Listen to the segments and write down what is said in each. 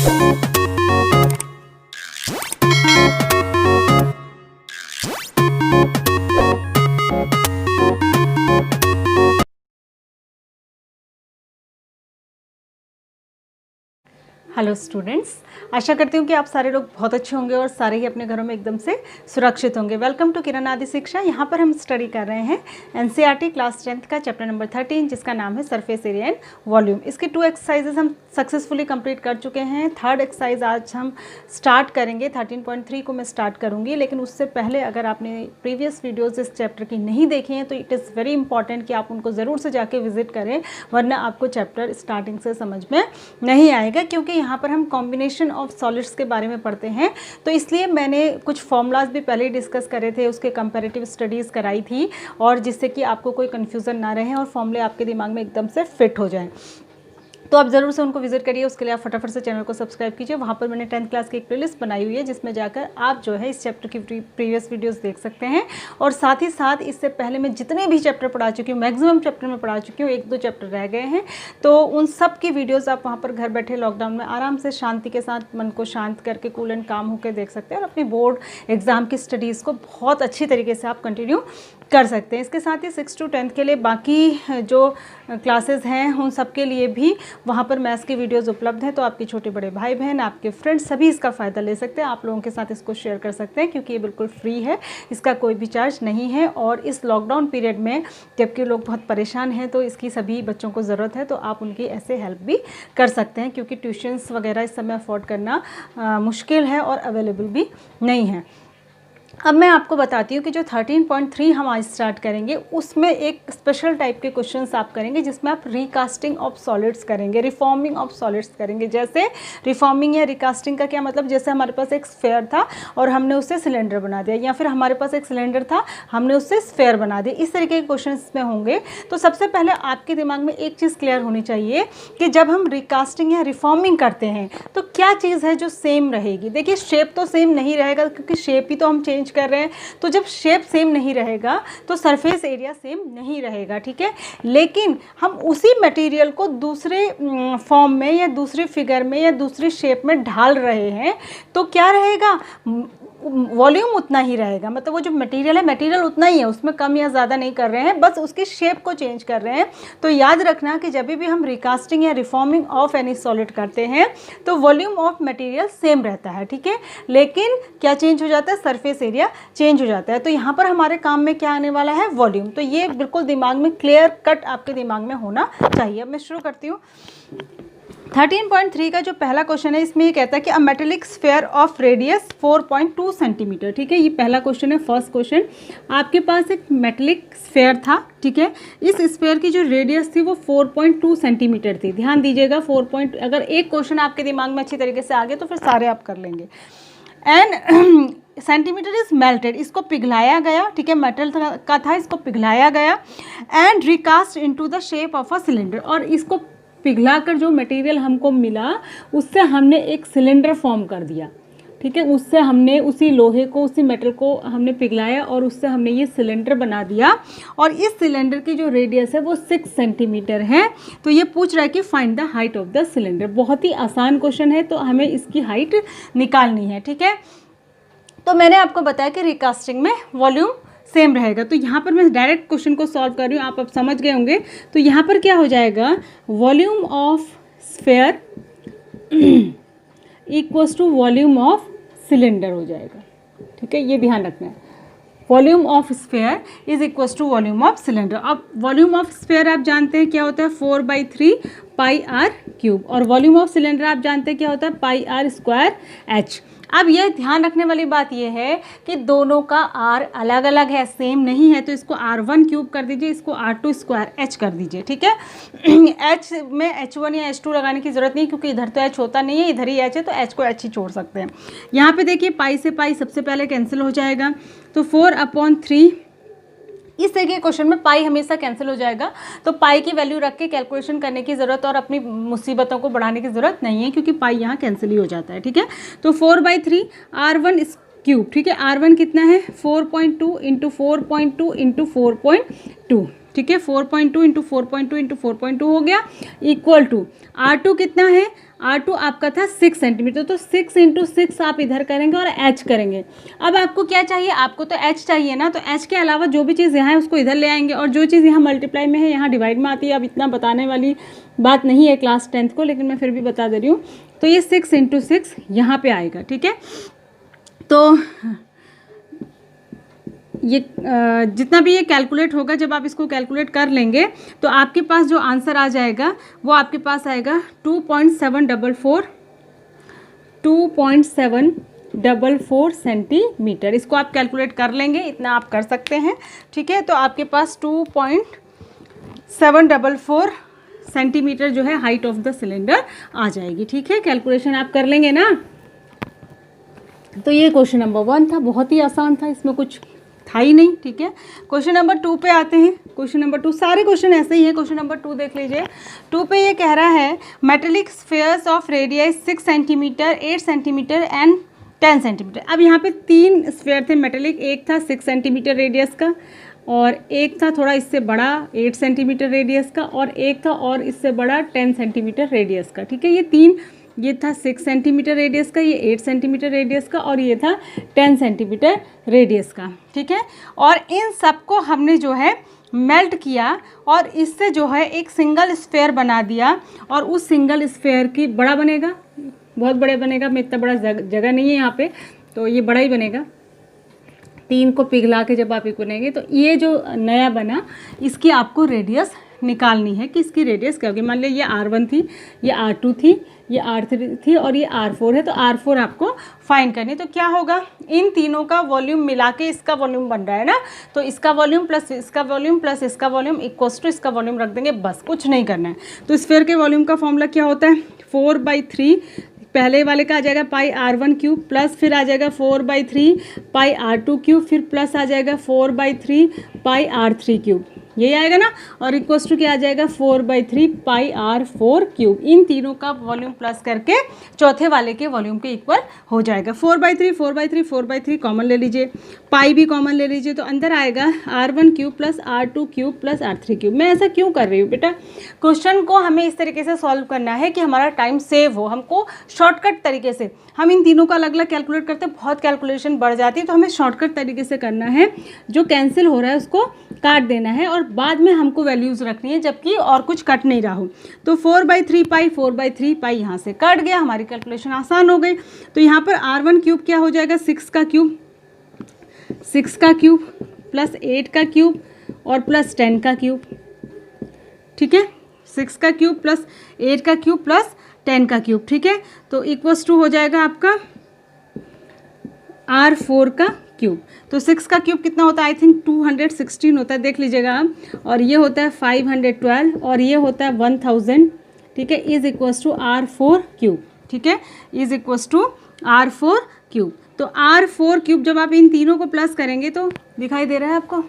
Hello students, आशा करती हूँ कि आप सारे लोग बहुत अच्छे होंगे और सारे ही अपने घरों में एकदम से सुरक्षित होंगे। वेलकम टू किरण आदि शिक्षा। यहाँ पर हम स्टडी कर रहे हैं एनसीईआरटी क्लास 10th का चैप्टर नंबर 13, जिसका नाम है सरफेस एरिया एंड वॉल्यूम। इसकी 2 एक्सरसाइजेज हम सक्सेसफुली कंप्लीट कर चुके हैं। 3rd एक्सरसाइज आज हम स्टार्ट करेंगे। 13.3 को मैं स्टार्ट करूँगी, लेकिन उससे पहले अगर आपने प्रीवियस वीडियोज़ इस चैप्टर की नहीं देखी हैं तो इट इज़ वेरी इंपॉर्टेंट कि आप उनको ज़रूर से जाके विजिट करें, वरना आपको चैप्टर स्टार्टिंग से समझ में नहीं आएगा। क्योंकि यहाँ पर हम कॉम्बिनेशन ऑफ सॉलिड्स के बारे में पढ़ते हैं, तो इसलिए मैंने कुछ फॉर्मूलाज भी पहले ही डिस्कस करे थे, उसके कंपैरेटिव स्टडीज़ कराई थी, और जिससे कि आपको कोई कन्फ्यूज़न ना रहे और फॉर्मूले आपके दिमाग में एकदम से फिट हो जाएं। तो आप ज़रूर से उनको विजिट करिए। उसके लिए आप फटाफट से चैनल को सब्सक्राइब कीजिए। वहाँ पर मैंने 10th क्लास की एक प्लेलिस्ट बनाई हुई है, जिसमें जाकर आप जो है इस चैप्टर की प्रीवियस वीडियोस देख सकते हैं। और साथ ही साथ इससे पहले मैं जितने भी चैप्टर पढ़ा चुकी हूँ, मैक्सिमम चैप्टर में पढ़ा चुकी हूँ, 1-2 चैप्टर रह गए हैं, तो उन सब की वीडियोज़ आप वहाँ पर घर बैठे लॉकडाउन में आराम से शांति के साथ मन को शांत करके कूल एंड काम होकर देख सकते हैं, और अपनी बोर्ड एग्ज़ाम की स्टडीज़ को बहुत अच्छी तरीके से आप कंटिन्यू कर सकते हैं। इसके साथ ही 6 to 10th के लिए बाकी जो क्लासेस हैं उन सब के लिए भी वहाँ पर मैथ्स की वीडियोस उपलब्ध हैं, तो आपके छोटे बड़े भाई बहन, आपके फ्रेंड्स सभी इसका फ़ायदा ले सकते हैं। आप लोगों के साथ इसको शेयर कर सकते हैं, क्योंकि ये बिल्कुल फ्री है, इसका कोई भी चार्ज नहीं है। और इस लॉकडाउन पीरियड में जबकि लोग बहुत परेशान हैं, तो इसकी सभी बच्चों को ज़रूरत है, तो आप उनकी ऐसे हेल्प भी कर सकते हैं, क्योंकि ट्यूशन्स वगैरह इस समय अफोर्ड करना मुश्किल है और अवेलेबल भी नहीं है। अब मैं आपको बताती हूँ कि जो 13.3 हम आज स्टार्ट करेंगे, उसमें एक स्पेशल टाइप के क्वेश्चंस आप करेंगे, जिसमें आप रिकास्टिंग ऑफ सॉलिड्स करेंगे, रिफॉर्मिंग ऑफ सॉलिड्स करेंगे। जैसे रिफॉर्मिंग या रिकास्टिंग का क्या मतलब, जैसे हमारे पास एक स्फेयर था और हमने उससे सिलेंडर बना दिया, या फिर हमारे पास एक सिलेंडर था, हमने उससे स्फेयर बना दिया, इस तरीके के क्वेश्चन इसमें होंगे। तो सबसे पहले आपके दिमाग में एक चीज़ क्लियर होनी चाहिए कि जब हम रिकास्टिंग या रिफॉर्मिंग करते हैं तो क्या चीज़ है जो सेम रहेगी। देखिए, शेप तो सेम नहीं रहेगा, क्योंकि शेप ही तो हम चेंज कर रहे हैं, तो जब शेप सेम नहीं रहेगा तो सरफेस एरिया सेम नहीं रहेगा, ठीक है। लेकिन हम उसी मटेरियल को दूसरे फॉर्म में या दूसरी फिगर में या दूसरी शेप में ढाल रहे हैं, तो क्या रहेगा, वॉल्यूम उतना ही रहेगा। मतलब वो जो मटेरियल है, मटेरियल उतना ही है, उसमें कम या ज़्यादा नहीं कर रहे हैं, बस उसकी शेप को चेंज कर रहे हैं। तो याद रखना कि जब भी हम रिकास्टिंग या रिफॉर्मिंग ऑफ एनी सॉलिड करते हैं तो वॉल्यूम ऑफ मटेरियल सेम रहता है, ठीक है, लेकिन क्या चेंज हो जाता है, सरफेस एरिया चेंज हो जाता है। तो यहाँ पर हमारे काम में क्या आने वाला है, वॉल्यूम। तो ये बिल्कुल दिमाग में क्लियर कट आपके दिमाग में होना चाहिए। अब मैं शुरू करती हूँ। 13.3 का जो पहला क्वेश्चन है, इसमें ये कहता है कि a metallic sphere of radius 4.2 centimetre, ठीक है, ये पहला क्वेश्चन है, फर्स्ट क्वेश्चन। आपके पास एक मेटेलिक स्फेयर था, ठीक है, इस स्फेयर की जो रेडियस थी वो 4.2 सेंटीमीटर थी। ध्यान दीजिएगा, अगर एक क्वेश्चन आपके दिमाग में अच्छी तरीके से आ गए तो फिर सारे आप कर लेंगे। एंड सेंटीमीटर इज मेल्टेड, इसको पिघलाया गया, ठीक है, मेटल का था, इसको पिघलाया गया। And recast into the shape of a cylinder, और इसको पिघलाकर जो मटेरियल हमको मिला उससे हमने एक सिलेंडर फॉर्म कर दिया, ठीक है, उससे हमने उसी लोहे को, उसी मेटल को हमने पिघलाया और उससे हमने ये सिलेंडर बना दिया। और इस सिलेंडर की जो रेडियस है वो 6 सेंटीमीटर है। तो ये पूछ रहा है कि find the height of the cylinder. बहुत ही आसान क्वेश्चन है, तो हमें इसकी हाइट निकालनी है, ठीक है। तो मैंने आपको बताया कि रिकास्टिंग में वॉल्यूम सेम रहेगा, तो यहाँ पर मैं डायरेक्ट क्वेश्चन को सॉल्व कर रही हूँ, आप अब समझ गए होंगे। तो यहाँ पर क्या हो जाएगा, volume of sphere equals to volume of cylinder हो जाएगा, ठीक है, ये ध्यान रखना है। Volume of sphere is equals to volume of cylinder. अब वॉल्यूम ऑफ स्फेयर आप जानते हैं क्या होता है, 4/3 πr³, और वॉल्यूम ऑफ सिलेंडर आप जानते हैं क्या होता है, πr²h। अब यह ध्यान रखने वाली बात यह है कि दोनों का r अलग अलग है, सेम नहीं है, तो इसको r⁻³ कर दीजिए, इसको r² कर दीजिए, ठीक है। h में h1 या h2 लगाने की ज़रूरत नहीं, क्योंकि इधर तो h होता नहीं है, इधर ही h है, तो h को h ही छोड़ सकते हैं। यहाँ पे देखिए, पाई से पाई सबसे पहले कैंसिल हो जाएगा, तो 4/3, इस तरह के क्वेश्चन में पाई हमेशा कैंसिल हो जाएगा, तो पाई की वैल्यू रख के कैलकुलेशन करने की ज़रूरत और अपनी मुसीबतों को बढ़ाने की ज़रूरत नहीं है, क्योंकि पाई यहाँ कैंसिल ही हो जाता है, ठीक है। तो 4/3 r1³, ठीक है, r1 कितना है, 4.2 इंटू 4.2 इंटू 4.2, ठीक है, 4.2 इंटू 4.2 इंटू 4.2 हो गया, इक्वल टू r2 कितना है, R2 आपका था 6 सेंटीमीटर, तो 6 इंटू 6 आप इधर करेंगे और h करेंगे। अब आपको क्या चाहिए, आपको तो h चाहिए ना, तो h के अलावा जो भी चीज़ यहाँ है उसको इधर ले आएंगे, और जो चीज़ यहाँ मल्टीप्लाई में है यहाँ डिवाइड में आती है। अब इतना बताने वाली बात नहीं है क्लास 10th को, लेकिन मैं फिर भी बता दे रही हूँ। तो ये 6 इंटू 6 यहाँ पर आएगा, ठीक है। तो ये जितना भी ये कैलकुलेट होगा, जब आप इसको कैलकुलेट कर लेंगे तो आपके पास जो आंसर आ जाएगा वो आपके पास आएगा 2.744 सेंटीमीटर। इसको आप कैलकुलेट कर लेंगे, इतना आप कर सकते हैं, ठीक है। तो आपके पास 2.744 सेंटीमीटर जो है हाइट ऑफ द सिलेंडर आ जाएगी, ठीक है। कैलकुलेशन आप कर लेंगे ना। तो ये क्वेश्चन नंबर 1 था, बहुत ही आसान था, इसमें कुछ था ही नहीं, ठीक है। क्वेश्चन नंबर 2 पे आते हैं। क्वेश्चन नंबर 2, सारे क्वेश्चन ऐसे ही है। क्वेश्चन नंबर 2 देख लीजिए। 2 पे ये कह रहा है metallic spheres of radius 6 centimetre, 8 centimetre and 10 centimetre. अब यहाँ पे 3 स्फीयर थे मेटेलिक, एक था 6 सेंटीमीटर रेडियस का, और एक था थोड़ा इससे बड़ा 8 सेंटीमीटर रेडियस का, और एक था और इससे बड़ा 10 सेंटीमीटर रेडियस का, ठीक है। ये था 6 सेंटीमीटर रेडियस का, ये 8 सेंटीमीटर रेडियस का, और ये था 10 सेंटीमीटर रेडियस का, ठीक है। और इन सबको हमने जो है मेल्ट किया और इससे जो है एक सिंगल स्फीयर बना दिया, और उस सिंगल स्फीयर की बड़ा बनेगा, बहुत बड़े बनेगा। मैं इतना बड़ा जगह नहीं है यहाँ पे, तो ये बड़ा ही बनेगा। 3 को पिघला के जब आप बनेंगे तो ये जो नया बना इसकी आपको रेडियस निकालनी है कि इसकी रेडियस क्या होगी। मान लिया ये R1 थी, ये R2 थी, ये R3 थी और ये R4 है, तो R4 आपको फाइंड करनी। तो क्या होगा, इन तीनों का वॉल्यूम मिला के इसका वॉल्यूम बन रहा है ना, तो इसका वॉल्यूम प्लस इसका वॉल्यूम प्लस इसका वॉल्यूम इक्वल्स टू इसका वॉल्यूम रख देंगे, बस कुछ नहीं करना है। तो स्फीयर के वॉल्यूम का फॉर्मूला क्या होता है, 4/3, पहले वाले का आ जाएगा पाई R1 क्यूब, प्लस फिर आ जाएगा 4/3 पाई R2 क्यूब, फिर प्लस आ जाएगा 4/3 पाई R3 क्यूब, यही आएगा ना। और इक्वल्स टू क्या आ जाएगा 4/3 पाई R4 क्यूब। इन तीनों का वॉल्यूम प्लस करके चौथे वाले के वॉल्यूम के इक्वल हो जाएगा। 4/3 कॉमन ले लीजिए, पाई भी कॉमन ले लीजिए, तो अंदर आएगा R1 cube plus R2 cube plus R3 cube. मैं ऐसा क्यों कर रही हूँ बेटा, क्वेश्चन को हमें इस तरीके से सॉल्व करना है कि हमारा टाइम सेव हो। हमको शॉर्टकट तरीके से, हम इन तीनों का अलग अलग कैलकुलेट करते हैं, बहुत कैलकुलेशन बढ़ जाती है, तो हमें शॉर्टकट तरीके से करना है। जो कैंसिल हो रहा है उसको काट देना है और बाद में हमको वैल्यूज़ रखनी है, जबकि और कुछ कट नहीं रहा हो। तो 4/3 पाई यहाँ से कट गया, हमारी कैलकुलेशन आसान हो गई। तो यहाँ पर R1 क्यूब क्या हो जाएगा, 6 का क्यूब प्लस 8 का क्यूब और प्लस 10 का क्यूब, ठीक है। 6 का क्यूब प्लस 8 का क्यूब प्लस 10 का क्यूब, ठीक है। तो इक्वल्स टू हो जाएगा आपका R4 का क्यूब। तो 6 का क्यूब कितना होता है, आई थिंक 216 होता है, देख लीजिएगा आप। और ये होता है 512 और ये होता है 1000, ठीक है, is equals to R4 cube, ठीक है, is equals to R4 cube. तो R4 क्यूब जब आप इन तीनों को प्लस करेंगे तो दिखाई दे रहा है आपको,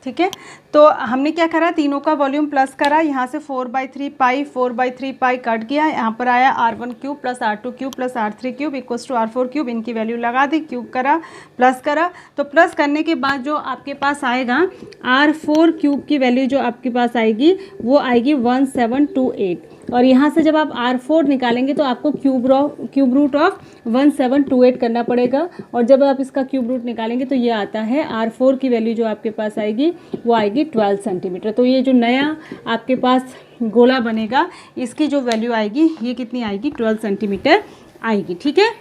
ठीक है। तो हमने क्या करा, तीनों का वॉल्यूम प्लस करा, यहाँ से 4/3 पाई कट गया, यहाँ पर आया R1 cube plus R2 cube plus R3 cube equals to R4 cube. इनकी वैल्यू लगा दी, क्यूब करा, प्लस करा। तो प्लस करने के बाद जो आपके पास आएगा R4 क्यूब की वैल्यू जो आपके पास आएगी वो आएगी 1728। और यहाँ से जब आप R4 निकालेंगे तो आपको क्यूब रूट ऑफ 1728 करना पड़ेगा, और जब आप इसका क्यूब रूट निकालेंगे तो ये आता है R4 की वैल्यू जो आपके पास आएगी वो आएगी 12 सेंटीमीटर। तो ये जो नया आपके पास गोला बनेगा इसकी जो वैल्यू आएगी ये कितनी आएगी, 12 सेंटीमीटर आएगी, ठीक है।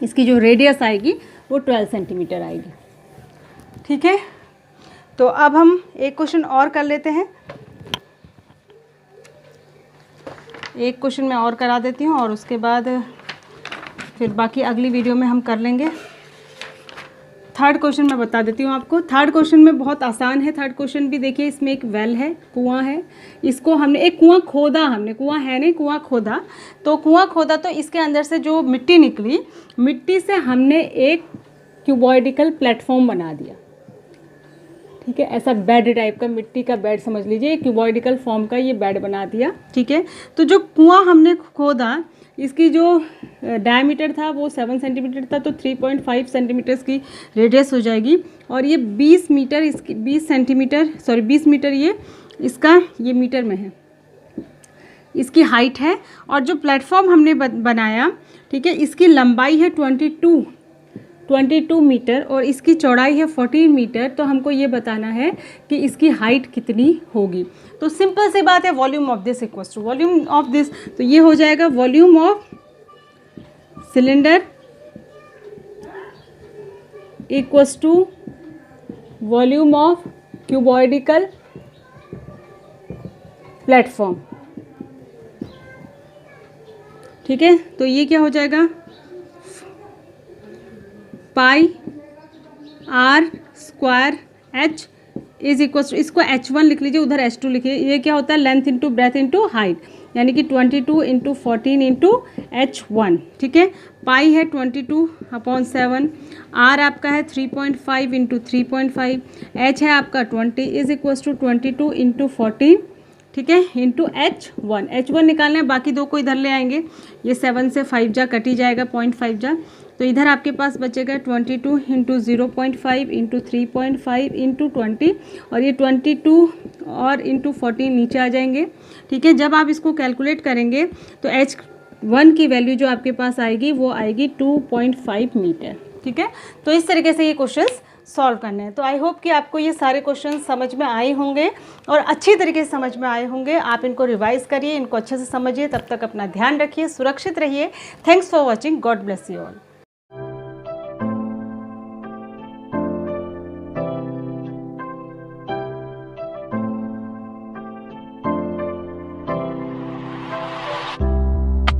इसकी जो रेडियस आएगी वो 12 सेंटीमीटर आएगी, ठीक है। तो अब हम एक क्वेश्चन और कर लेते हैं, एक क्वेश्चन मैं और करा देती हूँ और उसके बाद फिर बाकी अगली वीडियो में हम कर लेंगे। थर्ड क्वेश्चन मैं बता देती हूँ आपको। थर्ड क्वेश्चन में बहुत आसान है। थर्ड क्वेश्चन भी देखिए, इसमें एक वेल है, कुआं है, इसको हमने एक कुआं खोदा, हमने कुआं है नहीं, कुआं खोदा। तो कुआं खोदा तो इसके अंदर से जो मिट्टी निकली, मिट्टी से हमने एक क्यूबॉइडिकल प्लेटफॉर्म बना दिया, ठीक है। ऐसा बेड टाइप का, मिट्टी का बेड समझ लीजिए, क्यूबॉइडिकल फॉर्म का ये बेड बना दिया, ठीक है। तो जो कुआं हमने खोदा इसकी जो डायमीटर था वो 7 सेंटीमीटर था, तो 3.5 सेंटीमीटर की रेडियस हो जाएगी। और ये 20 मीटर ये इसका ये मीटर में है, इसकी हाइट है। और जो प्लेटफॉर्म हमने बनाया, ठीक है, इसकी लंबाई है 22 मीटर और इसकी चौड़ाई है 14 मीटर। तो हमको ये बताना है कि इसकी हाइट कितनी होगी। तो सिंपल सी बात है, volume of this equals to volume of this, तो ये हो जाएगा volume of cylinder equals to volume of cuboidical platform. ठीक है, तो ये क्या हो जाएगा, pi r square h is equal to, इसको H1 लिख लीजिए, उधर H2 लिखिए। ये क्या होता है, length into breadth into height, यानी कि 22 इंटू 14 इंटू H1। ठीक है, पाई है 22/7, आर आपका है 3.5 इंटू 3.5, एच है आपका 20 इज इक्वल टू 22 इंटू 14, ठीक है, इंटू H1 निकालना है। बाकी दो को इधर ले आएंगे, ये 7 से 5 जा कटी जाएगा, 0.5 जा, तो इधर आपके पास बचेगा 22 इंटू 0.5 इंटू 3.5 इंटू 20, और ये 22 और इंटू 14 नीचे आ जाएंगे। ठीक है, जब आप इसको कैलकुलेट करेंगे तो H1 की वैल्यू जो आपके पास आएगी वो आएगी 2.5 मीटर। ठीक है, तो इस तरीके से ये क्वेश्चंस सॉल्व करने हैं। तो आई होप कि आपको ये सारे क्वेश्चन समझ में आए होंगे और अच्छी तरीके से समझ में आए होंगे। आप इनको रिवाइज करिए, इनको अच्छे से समझिए। तब तक अपना ध्यान रखिए, सुरक्षित रहिए। Thanks for watching, God bless you all.